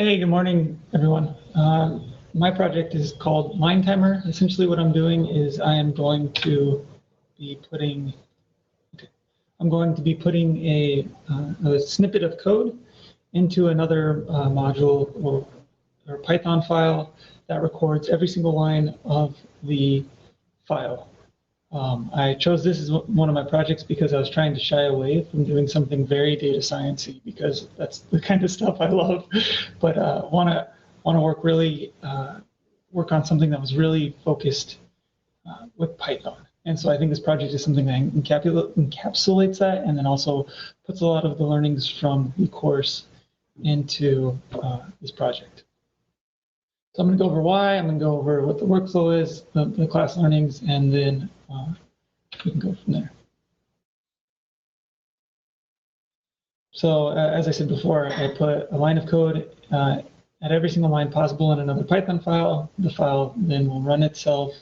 Hey, good morning, everyone. My project is called Line Timer. Essentially, what I'm doing is I am going to be putting a snippet of code into another module or Python file that records every single line of the file. I chose this as one of my projects because I was trying to shy away from doing something very data sciencey because that's the kind of stuff I love, but want to work on something that was really focused with Python. And so I think this project is something that encapsulates that and then also puts a lot of the learnings from the course into this project. So I'm going to go over why, I'm going to go over what the workflow is, the class learnings, and then we can go from there. So as I said before, I put a line of code at every single line possible in another Python file. The file then will run itself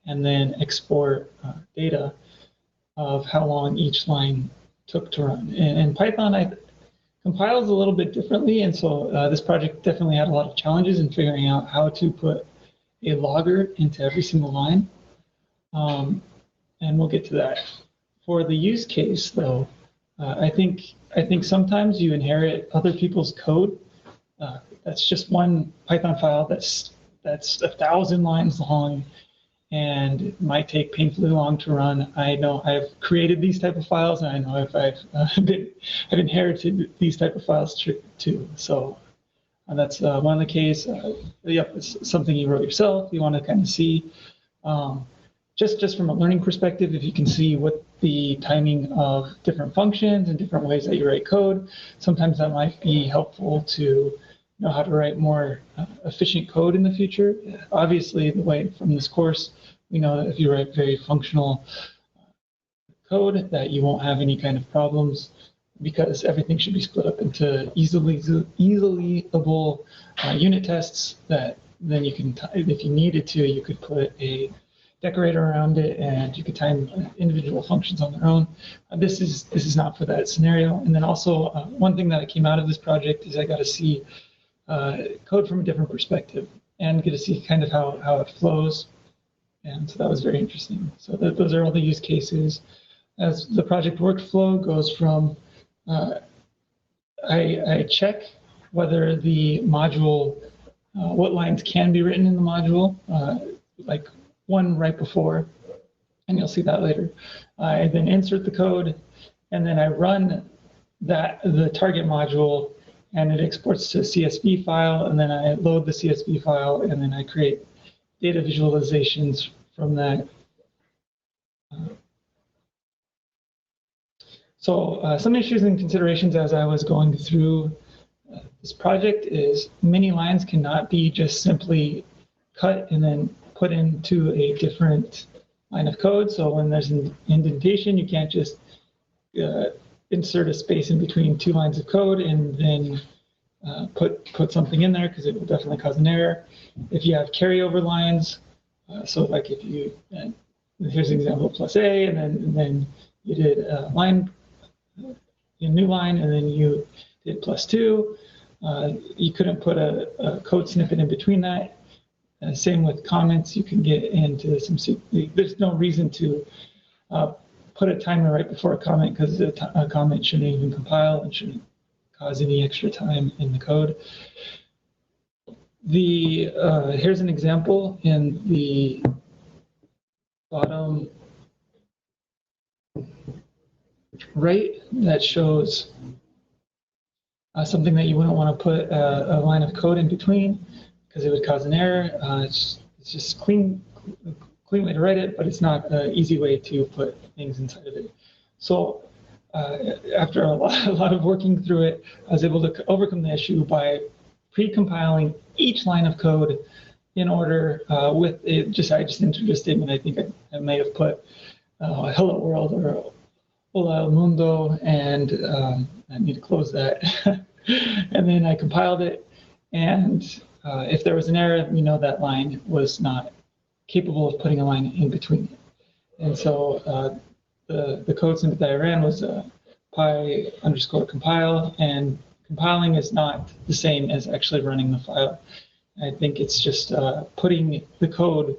and then export data of how long each line took to run. And Python compiles a little bit differently, and so this project definitely had a lot of challenges in figuring out how to put a logger into every single line. And we'll get to that. For the use case, though, I think sometimes you inherit other people's code. That's just one Python file that's 1,000 lines long, and it might take painfully long to run. I know I've created these type of files, and I know I've inherited these type of files too. So that's one of the case. Yep, it's something you wrote yourself. You want to kind of see. Just from a learning perspective, if you can see what the timing of different functions and different ways that you write code, sometimes that might be helpful to know how to write more efficient code in the future. Obviously, the way from this course, we know that if you write very functional code, that you won't have any kind of problems because everything should be split up into easily-able unit tests that then you can, if you needed to, you could put a decorator around it and you could time individual functions on their own. This is not for that scenario. And then also one thing that came out of this project is I got to see code from a different perspective and get to see kind of how it flows. And so that was very interesting. So those are all the use cases. As the project workflow goes from, I check whether the module, what lines can be written in the module, like one right before, and you'll see that later. I then insert the code, and then I run the target module, and it exports to a CSV file, and then I load the CSV file, and then I create data visualizations from that. So some issues and considerations as I was going through this project is many lines cannot be just simply cut and then put into a different line of code. So when there's an indentation, you can't just insert a space in between two lines of code and then put something in there because it will definitely cause an error. If you have carryover lines, so like if you, here's an example, plus A, and then you did a new line, and then you did +2, you couldn't put a code snippet in between that. Same with comments, you can get into some, there's no reason to put a timer right before a comment because a comment shouldn't even compile and shouldn't cause any extra time in the code. Here's an example in the bottom right that shows something that you wouldn't want to put a line of code in between because it would cause an error. It's just clean way to write it, but it's not an easy way to put things inside of it. So after a lot of working through it, I was able to overcome the issue by pre-compiling each line of code in order with it. I just entered a statement. I think I may have put hello world or hola el mundo, and I need to close that. And then I compiled it, and if there was an error, we know that line was not capable of putting a line in between it. And so the code snippet that I ran was pi_compile and compiling is not the same as actually running the file. I think it's just putting the code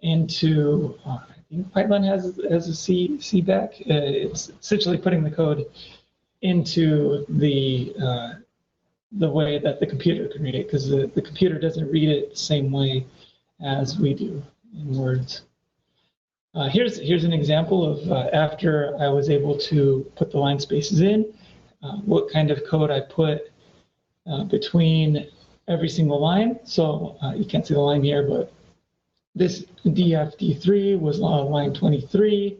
into, I think Python has a C back. It's essentially putting the code into the way that the computer can read it, because the computer doesn't read it the same way as we do in words. Here's an example of after I was able to put the line spaces in, what kind of code I put between every single line. So you can't see the line here, but this DFD3 was line 23.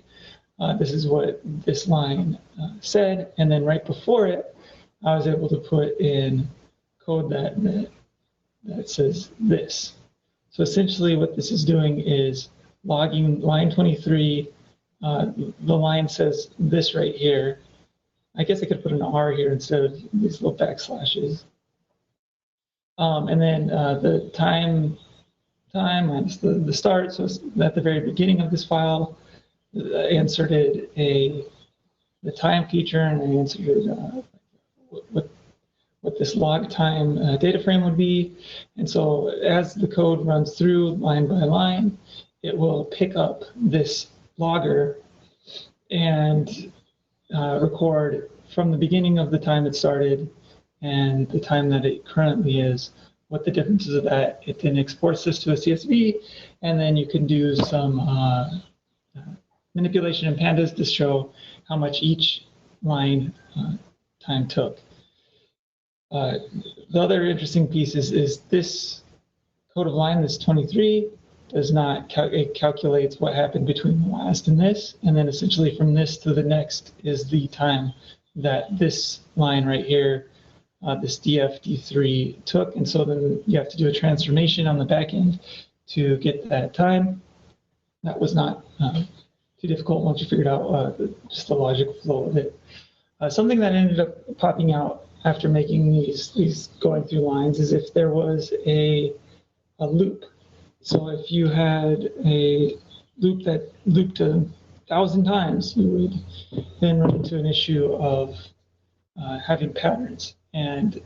This is what this line said, and then right before it, I was able to put in code that says this. So essentially what this is doing is logging line 23. The line says this right here. I guess I could put an R here instead of these little backslashes. And then the time minus the start. So at the very beginning of this file, I inserted the time feature, and I inserted what this log time data frame would be. And so as the code runs through line by line, it will pick up this logger and record from the beginning of the time it started and the time that it currently is, what the differences of that. It then exports this to a CSV, and then you can do some manipulation in pandas to show how much each line time took. The other interesting piece is this code of line, this 23, does not it calculates what happened between the last and this, and then essentially from this to the next is the time that this line right here, this DFD3 took, and so then you have to do a transformation on the back end to get that time. That was not too difficult once you figured out just the logical flow of it. Something that ended up popping out after making these going through lines is if there was a loop. So if you had a loop that looped 1,000 times, you would then run into an issue of having patterns. And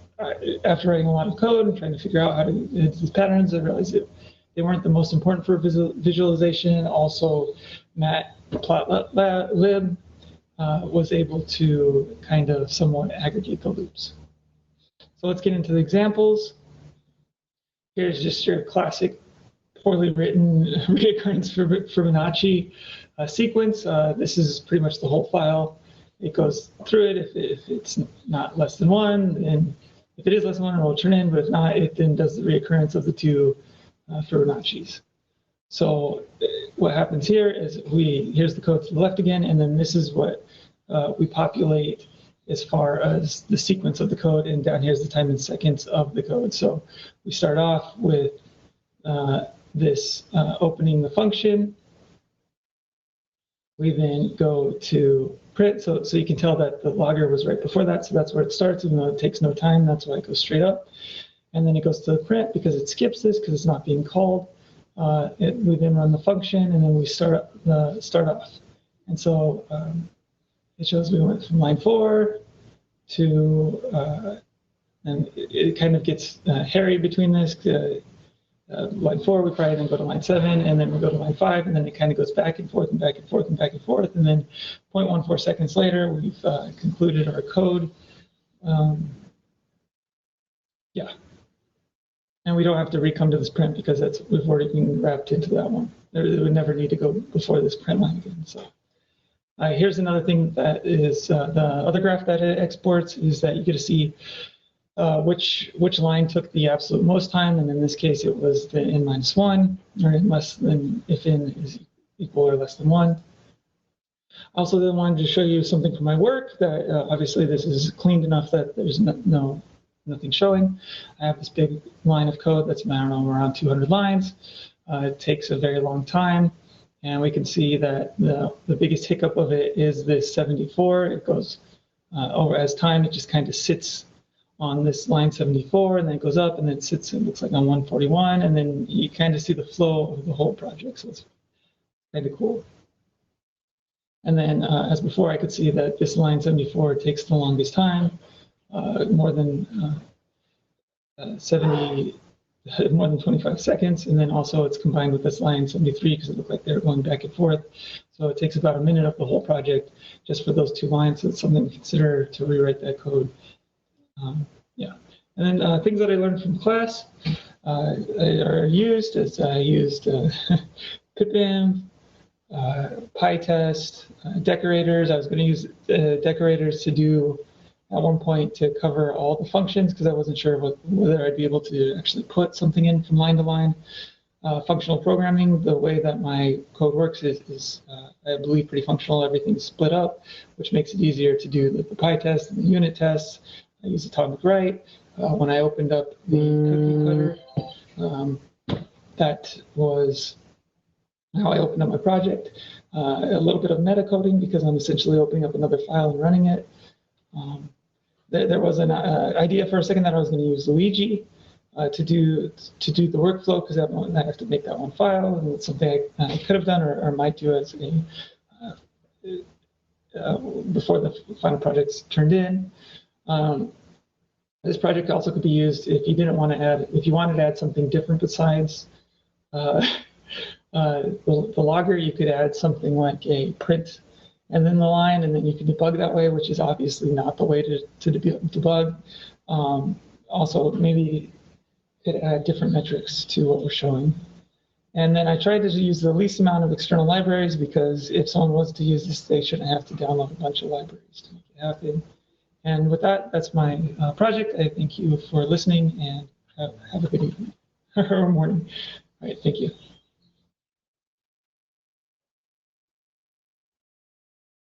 after writing a lot of code and trying to figure out how to do these patterns, I realized that they weren't the most important for visualization. Also, Matplotlib was able to kind of somewhat aggregate the loops. So let's get into the examples. Here's just your classic poorly written reoccurrence Fibonacci sequence. This is pretty much the whole file. It goes through it. If it's not less than 1, and if it is less than 1, it will turn in, but if not, it then does the reoccurrence of the two Fibonaccis. So what happens here is here's the code to the left again, and then this is what we populate as far as the sequence of the code, and down here's the time in seconds of the code. So we start off with this opening the function. We then go to print, so you can tell that the logger was right before that, so that's where it starts, even though it takes no time, that's why it goes straight up. And then it goes to the print because it skips this because it's not being called. We then run the function, and then we start off. And so it shows we went from line 4 to, and it kind of gets hairy between this. Line 4, we probably then go to line 7, and then we go to line 5, and then it kind of goes back and forth and back and forth and back and forth, and then 0.14 seconds later, we've concluded our code. Yeah. And we don't have to re-come to this print because we've already been wrapped into that one. It would never need to go before this print line again. So here's another thing that is the other graph that it exports is that you get to see which line took the absolute most time, and in this case it was the n-1, or n less than if n is equal or less than 1. I also then wanted to show you something from my work that obviously this is cleaned enough that there's nothing showing. I have this big line of code that's, I don't know, around 200 lines. It takes a very long time, and we can see that the biggest hiccup of it is this 74. It goes over as time, it just kind of sits on this line 74, and then it goes up, and then it sits, it looks like on 141, and then you kind of see the flow of the whole project, so it's kind of cool. And then, as before, I could see that this line 74 takes the longest time. more than 70, more than 25 seconds. And then also it's combined with this line 73 because it looked like they were going back and forth. So it takes about a minute of the whole project just for those 2 lines. So it's something to consider to rewrite that code. Yeah. And then things that I learned from class are used as I used pipenv, PyTest, decorators. I was going to use decorators to do at one point to cover all the functions because I wasn't sure whether I'd be able to actually put something in from line to line. Functional programming, the way that my code works is I believe, pretty functional. Everything's split up, which makes it easier to do the PyTest and the unit tests. I use atomic write. When I opened up the cookie cutter, that was how I opened up my project. A little bit of meta coding because I'm essentially opening up another file and running it. There was an idea for a second that I was going to use Luigi to do the workflow because I have to make that one file, and it's something I could have done or might do as before the final project's turned in. This project also could be used if you didn't want to add, if you wanted to add something different besides the logger. You could add something like a print and then the line, and then you can debug that way, which is obviously not the way to debug. Also, maybe could add different metrics to what we're showing. And then I tried to use the least amount of external libraries because if someone was to use this, they shouldn't have to download a bunch of libraries to make it happen. And with that, that's my project. I thank you for listening and have a good evening or morning. All right, thank you.